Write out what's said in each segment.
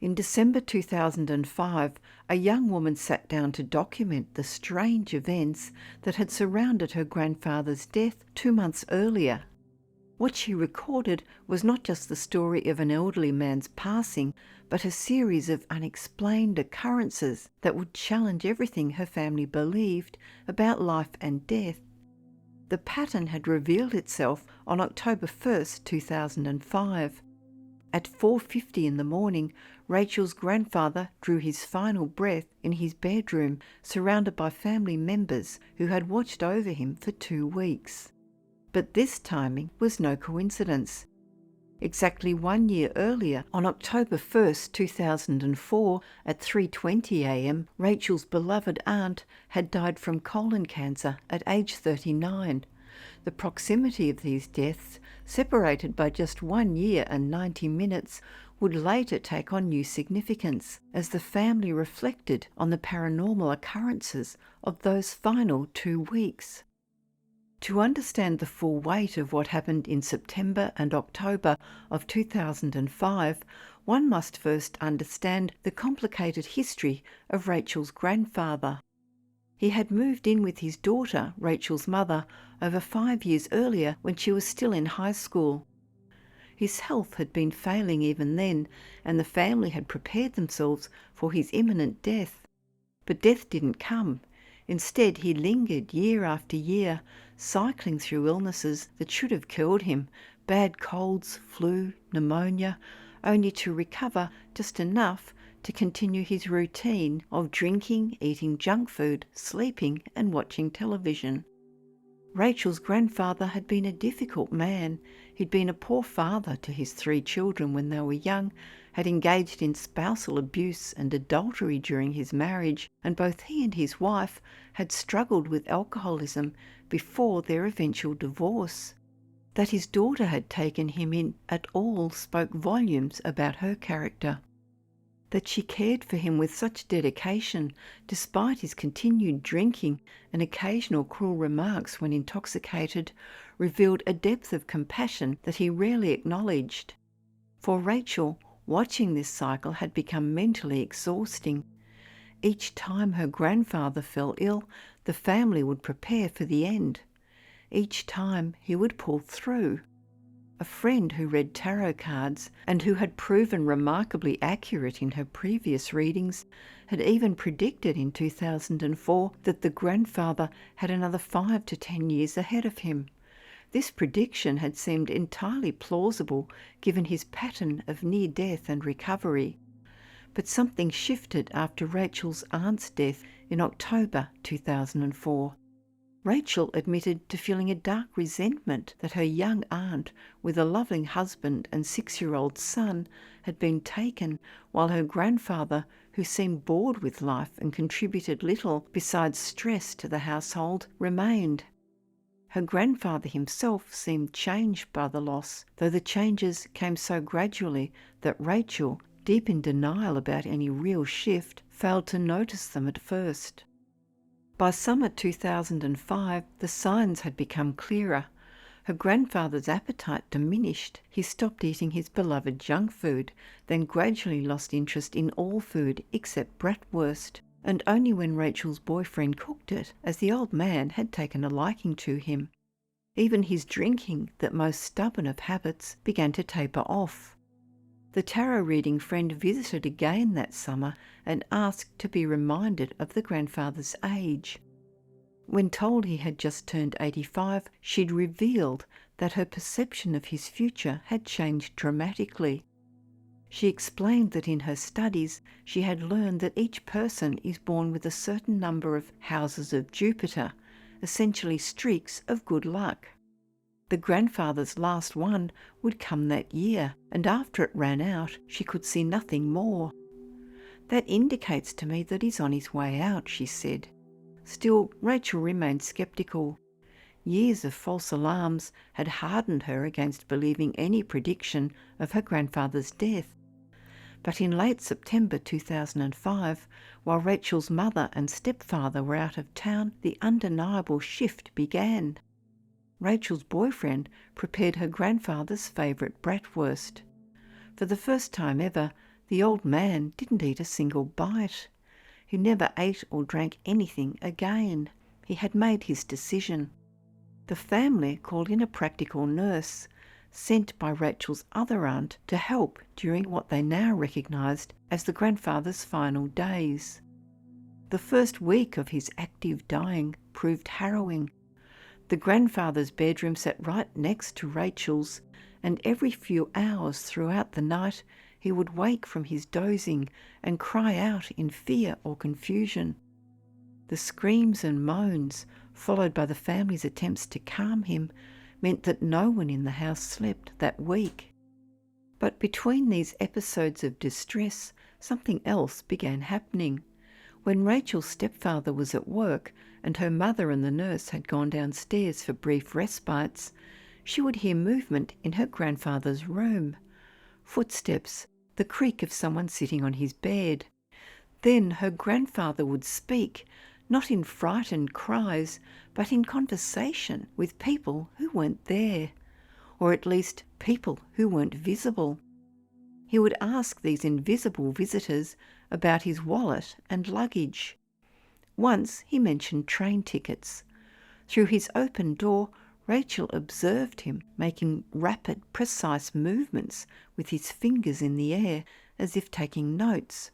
In December 2005, a young woman sat down to document the strange events that had surrounded her grandfather's death 2 months earlier. What she recorded was not just the story of an elderly man's passing, but a series of unexplained occurrences that would challenge everything her family believed about life and death. The pattern had revealed itself on October 1st, 2005. At 4:50 in the morning, Rachel's grandfather drew his final breath in his bedroom, surrounded by family members who had watched over him for 2 weeks. But this timing was no coincidence. Exactly 1 year earlier, on October 1st, 2004, at 3:20 a.m, Rachel's beloved aunt had died from colon cancer at age 39. The proximity of these deaths, separated by just 1 year and 90 minutes, would later take on new significance as the family reflected on the paranormal occurrences of those final 2 weeks. To understand the full weight of what happened in September and October of 2005, one must first understand the complicated history of Rachel's grandfather. He had moved in with his daughter, Rachel's mother, over 5 years earlier when she was still in high school. His health had been failing even then, and the family had prepared themselves for his imminent death. But death didn't come. Instead, he lingered year after year, cycling through illnesses that should have killed him, bad colds, flu, pneumonia, only to recover just enough to continue his routine of drinking, eating junk food, sleeping and watching television. Rachel's grandfather had been a difficult man. He'd been a poor father to his 3 children when they were young, had engaged in spousal abuse and adultery during his marriage, and both he and his wife had struggled with alcoholism before their eventual divorce. That his daughter had taken him in at all spoke volumes about her character. That she cared for him with such dedication, despite his continued drinking and occasional cruel remarks when intoxicated, revealed a depth of compassion that he rarely acknowledged. For Rachel, watching this cycle had become mentally exhausting. Each time her grandfather fell ill, the family would prepare for the end. Each time he would pull through. A friend who read tarot cards and who had proven remarkably accurate in her previous readings had even predicted in 2004 that the grandfather had another 5 to 10 years ahead of him. This prediction had seemed entirely plausible given his pattern of near death and recovery. But something shifted after Rachel's aunt's death in October 2004. Rachel admitted to feeling a dark resentment that her young aunt, with a loving husband and 6-year-old son, had been taken, while her grandfather, who seemed bored with life and contributed little besides stress to the household, remained. Her grandfather himself seemed changed by the loss, though the changes came so gradually that Rachel, deep in denial about any real shift, failed to notice them at first. By summer 2005, the signs had become clearer. Her grandfather's appetite diminished. He stopped eating his beloved junk food, then gradually lost interest in all food except bratwurst, and only when Rachel's boyfriend cooked it, as the old man had taken a liking to him. Even his drinking, that most stubborn of habits, began to taper off. The tarot reading friend visited again that summer and asked to be reminded of the grandfather's age. When told he had just turned 85, she'd revealed that her perception of his future had changed dramatically. She explained that in her studies she had learned that each person is born with a certain number of houses of Jupiter, essentially streaks of good luck. The grandfather's last one would come that year, and after it ran out, she could see nothing more. "That indicates to me that he's on his way out," she said. Still, Rachel remained sceptical. Years of false alarms had hardened her against believing any prediction of her grandfather's death. But in late September 2005, while Rachel's mother and stepfather were out of town, the undeniable shift began. Rachel's boyfriend prepared her grandfather's favourite bratwurst. For the first time ever, The old man didn't eat a single bite. He never ate or drank anything again. He had made his decision. The family called in a practical nurse, sent by Rachel's other aunt to help during what they now recognised as the grandfather's final days. The first week of his active dying proved harrowing. The grandfather's bedroom sat right next to Rachel's, and every few hours throughout the night he would wake from his dozing and cry out in fear or confusion. The screams and moans, followed by the family's attempts to calm him, meant that no one in the house slept that week. But between these episodes of distress, something else began happening. When Rachel's stepfather was at work and her mother and the nurse had gone downstairs for brief respites, she would hear movement in her grandfather's room. Footsteps, the creak of someone sitting on his bed. Then her grandfather would speak, not in frightened cries, but in conversation with people who weren't there, or at least people who weren't visible. He would ask these invisible visitors about his wallet and luggage. Once he mentioned train tickets. Through his open door, Rachel observed him making rapid, precise movements with his fingers in the air as if taking notes.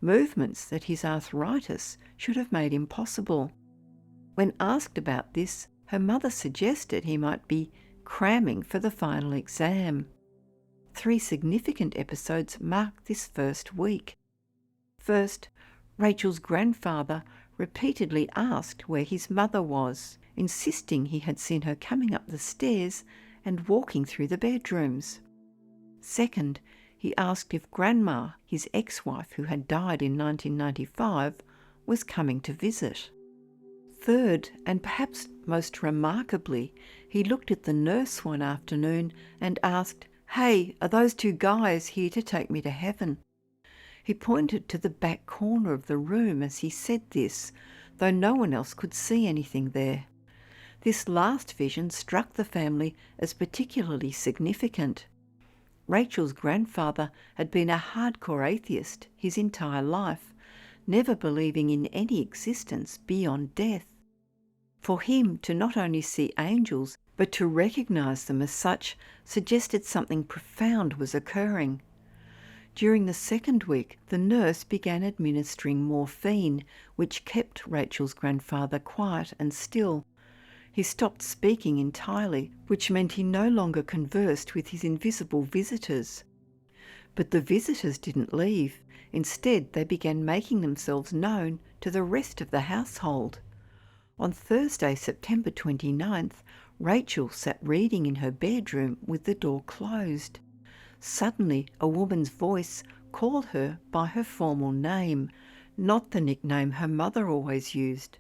Movements that his arthritis should have made impossible. When asked about this, her mother suggested he might be cramming for the final exam. 3 significant episodes marked this first week. First, Rachel's grandfather repeatedly asked where his mother was, insisting he had seen her coming up the stairs and walking through the bedrooms. Second, he asked if Grandma, his ex-wife who had died in 1995, was coming to visit. Third, and perhaps most remarkably, he looked at the nurse one afternoon and asked, "Hey, are those 2 guys here to take me to heaven?" He pointed to the back corner of the room as he said this, though no one else could see anything there. This last vision struck the family as particularly significant. Rachel's grandfather had been a hardcore atheist his entire life, never believing in any existence beyond death. For him to not only see angels, but to recognise them as such, suggested something profound was occurring. During the second week, the nurse began administering morphine, which kept Rachel's grandfather quiet and still. He stopped speaking entirely, which meant he no longer conversed with his invisible visitors. But the visitors didn't leave. Instead, they began making themselves known to the rest of the household. On Thursday, September 29th, Rachel sat reading in her bedroom with the door closed. Suddenly, a woman's voice called her by her formal name, not the nickname her mother always used.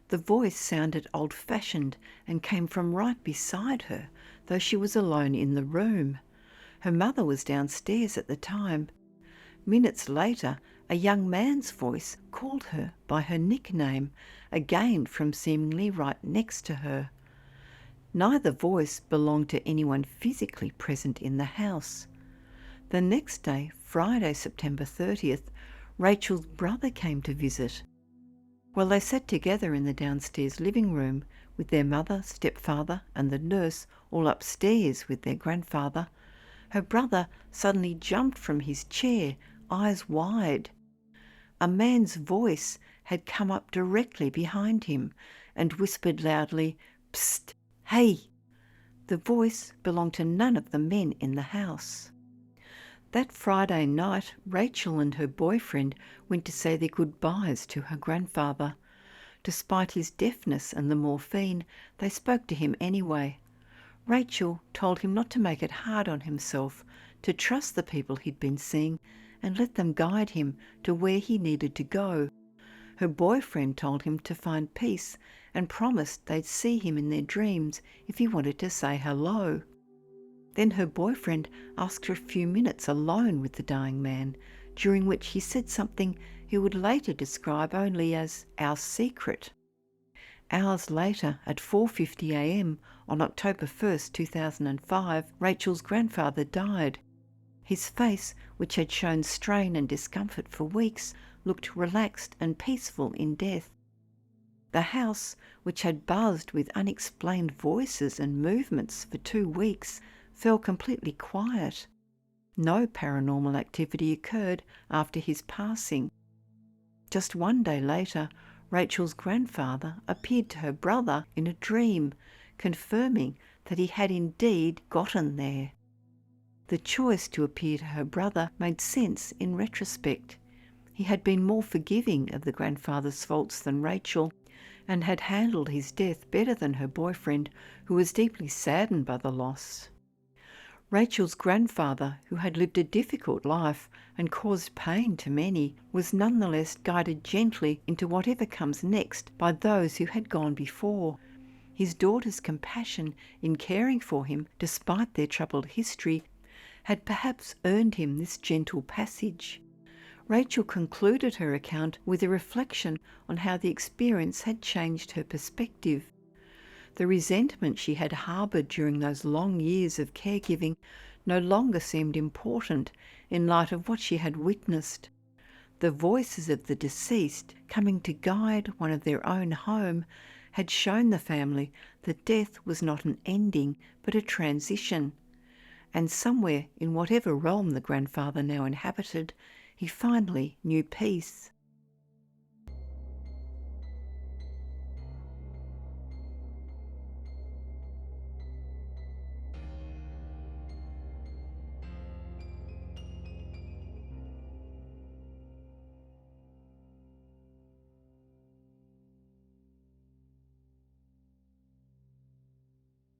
The voice sounded old-fashioned and came from right beside her, though she was alone in the room. Her mother was downstairs at the time. Minutes later, a young man's voice called her by her nickname, again from seemingly right next to her. Neither voice belonged to anyone physically present in the house. The next day, Friday, September 30th, Rachel's brother came to visit. While they sat together in the downstairs living room, with their mother, stepfather and the nurse all upstairs with their grandfather, her brother suddenly jumped from his chair, eyes wide. A man's voice had come up directly behind him and whispered loudly, "Psst, hey!" The voice belonged to none of the men in the house. That Friday night, Rachel and her boyfriend went to say their goodbyes to her grandfather. Despite his deafness and the morphine, they spoke to him anyway. Rachel told him not to make it hard on himself, to trust the people he'd been seeing and let them guide him to where he needed to go. Her boyfriend told him to find peace and promised they'd see him in their dreams if he wanted to say hello. Then her boyfriend asked for a few minutes alone with the dying man, during which he said something he would later describe only as our secret. Hours later, at 4:50 a.m. on October 1st, 2005, Rachel's grandfather died. His face, which had shown strain and discomfort for weeks, looked relaxed and peaceful in death. The house, which had buzzed with unexplained voices and movements for 2 weeks, fell completely quiet. No paranormal activity occurred after his passing. Just 1 day later, Rachel's grandfather appeared to her brother in a dream, confirming that he had indeed gotten there. The choice to appear to her brother made sense in retrospect. He had been more forgiving of the grandfather's faults than Rachel, and had handled his death better than her boyfriend, who was deeply saddened by the loss. Rachel's grandfather, who had lived a difficult life and caused pain to many, was nonetheless guided gently into whatever comes next by those who had gone before. His daughter's compassion in caring for him, despite their troubled history, had perhaps earned him this gentle passage. Rachel concluded her account with a reflection on how the experience had changed her perspective. The resentment she had harboured during those long years of caregiving no longer seemed important in light of what she had witnessed. The voices of the deceased, coming to guide one of their own home, had shown the family that death was not an ending but a transition. And somewhere in whatever realm the grandfather now inhabited, he finally knew peace.